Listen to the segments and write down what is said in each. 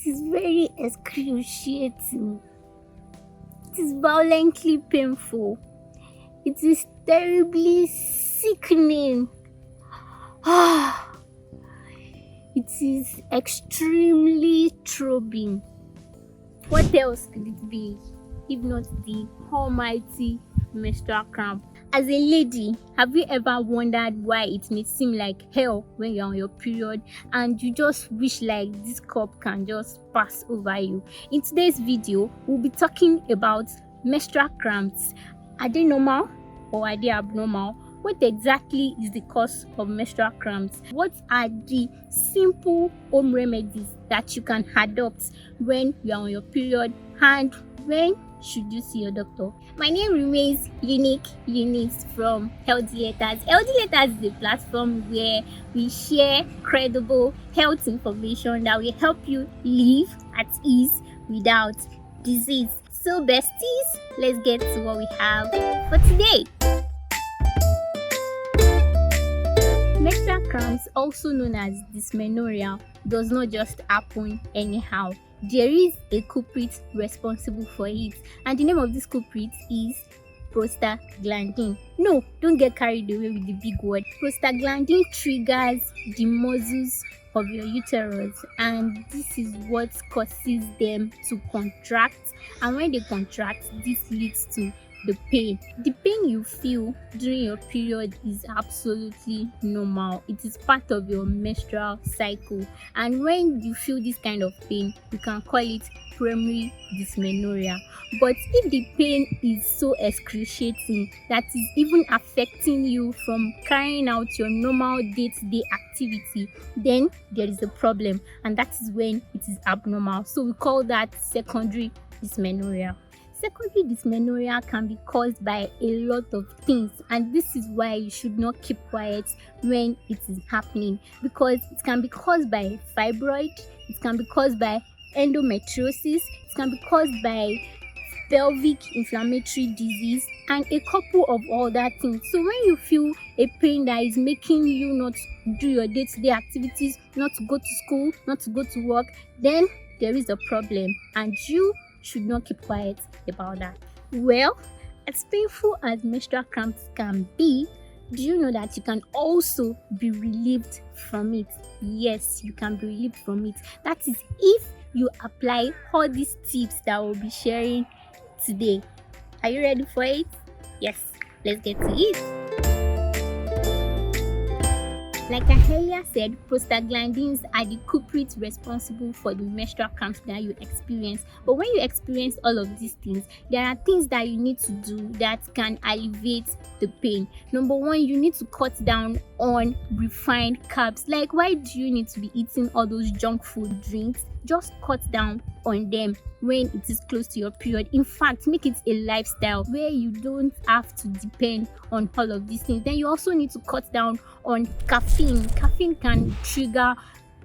is very excruciating. It is violently painful. It is terribly sickening. It is extremely throbbing. What else could it be if not the almighty menstrual cramp? As a lady, have you ever wondered why it may seem like hell when you're on your period and you just wish like this cup can just pass over you? In today's video, we'll be talking about menstrual cramps. Are they normal or are they abnormal? What exactly is the cause of menstrual cramps? What are the simple home remedies that you can adopt when you're on your period, and when should you see your doctor? My name remains Eunice from Healthy Letters. Healthy Letters is a platform where we share credible health information that will help you live at ease without disease. So besties, let's get to what we have for today. Menstrual cramps, also known as dysmenorrhea, does not just happen anyhow. There is a culprit responsible for it, and the name of this culprit is prostaglandin. No, don't get carried away with the big word. Prostaglandin triggers the muscles of your uterus, and this is what causes them to contract, and when they contract, this leads to the pain. The pain you feel during your period is absolutely normal. It is part of your menstrual cycle, and when you feel this kind of pain, you can call it primary dysmenorrhea. But if the pain is so excruciating that is even affecting you from carrying out your normal day-to-day activity, then there is a problem, and that is when it is abnormal. So we call that secondary dysmenorrhea. Secondary dysmenorrhea can be caused by a lot of things, and this is why you should not keep quiet when it is happening, because it can be caused by fibroid, it can be caused by endometriosis, it can be caused by pelvic inflammatory disease, and a couple of other things. So when you feel a pain that is making you not do your day-to-day activities, not to go to school, not to go to work, then there is a problem, and you should not keep quiet about that. Well, as painful as menstrual cramps can be, do you know that you can also be relieved from it? Yes, you can be relieved from it. That is if you apply all these tips that we'll be sharing today. Are you ready for it? Yes, let's get to it. Like I earlier said, prostaglandins are the culprits responsible for the menstrual cramps that you experience. But when you experience all of these things, there are things that you need to do that can alleviate the pain. Number one, you need to cut down on refined carbs. Like, why do you need to be eating all those junk food drinks? Just cut down on them when it is close to your period. In fact, make it a lifestyle where you don't have to depend on all of these things. Then you also need to cut down on caffeine. Caffeine can trigger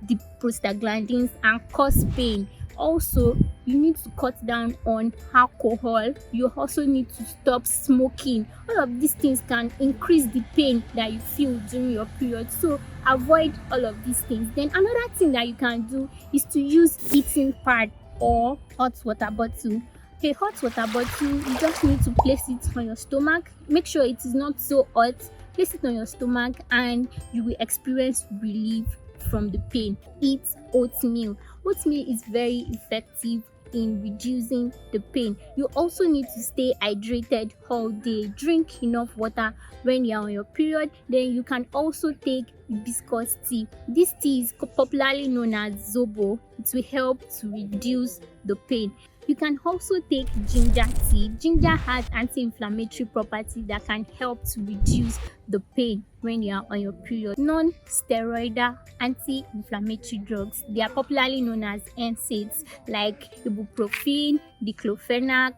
the prostaglandins and cause pain. Also, you need to cut down on alcohol. You also need to stop smoking. All of these things can increase the pain that you feel during your period. So avoid all of these things. Then another thing that you can do is to use heating pad or hot water bottle. A hot water bottle, you just need to place it on your stomach. Make sure it is not so hot. Place it on your stomach and you will experience relief from the pain. Eat oatmeal. Oatmeal is very effective in reducing the pain. You also need to stay hydrated all day. Drink enough water when you're on your period. Then you can also take hibiscus tea. This tea is popularly known as zobo. It will help to reduce the pain. You can also take ginger tea. Ginger has anti-inflammatory properties that can help to reduce the pain when you are on your period. Non-steroidal anti-inflammatory drugs, they are popularly known as NSAIDs, like ibuprofen, diclofenac,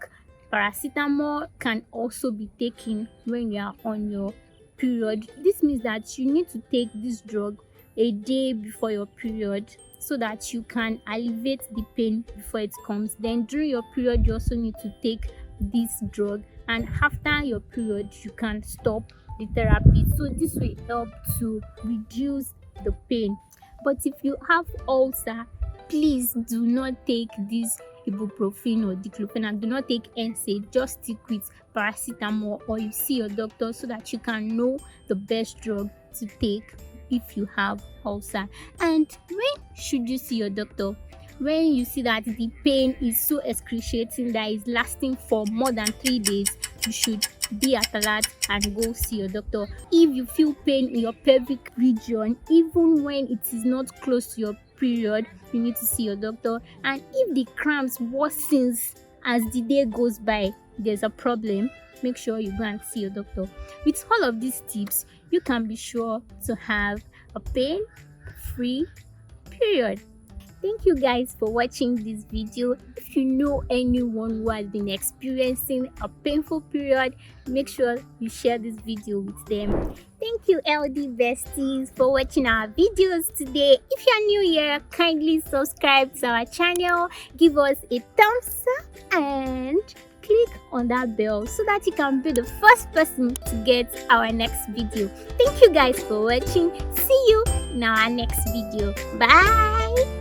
paracetamol can also be taken when you are on your period. This means that you need to take this drug a day before your period, so that you can alleviate the pain before it comes. Then during your period, you also need to take this drug, and after your period, you can stop the therapy. So this will help to reduce the pain. But if you have ulcer, please do not take this ibuprofen or diclofenac. Do not take NSAID. Just stick with paracetamol, or you see your doctor so that you can know the best drug to take if you have ulcer. And when should you see your doctor? When you see that the pain is so excruciating that is lasting for more than 3 days, you should be at alert and go see your doctor. If you feel pain in your pelvic region, even when it is not close to your period, you need to see your doctor. And if the cramps worsens as the day goes by, there's a problem, make sure you go and see your doctor. With all of these tips, you can be sure to have a pain-free period. Thank you guys for watching this video. If you know anyone who has been experiencing a painful period, make sure you share this video with them. Thank you, LD besties, for watching our videos today. If you are new here, kindly subscribe to our channel, give us a thumbs up, and click on that bell so that you can be the first person to get our next video. Thank you guys for watching. See you in our next video. Bye.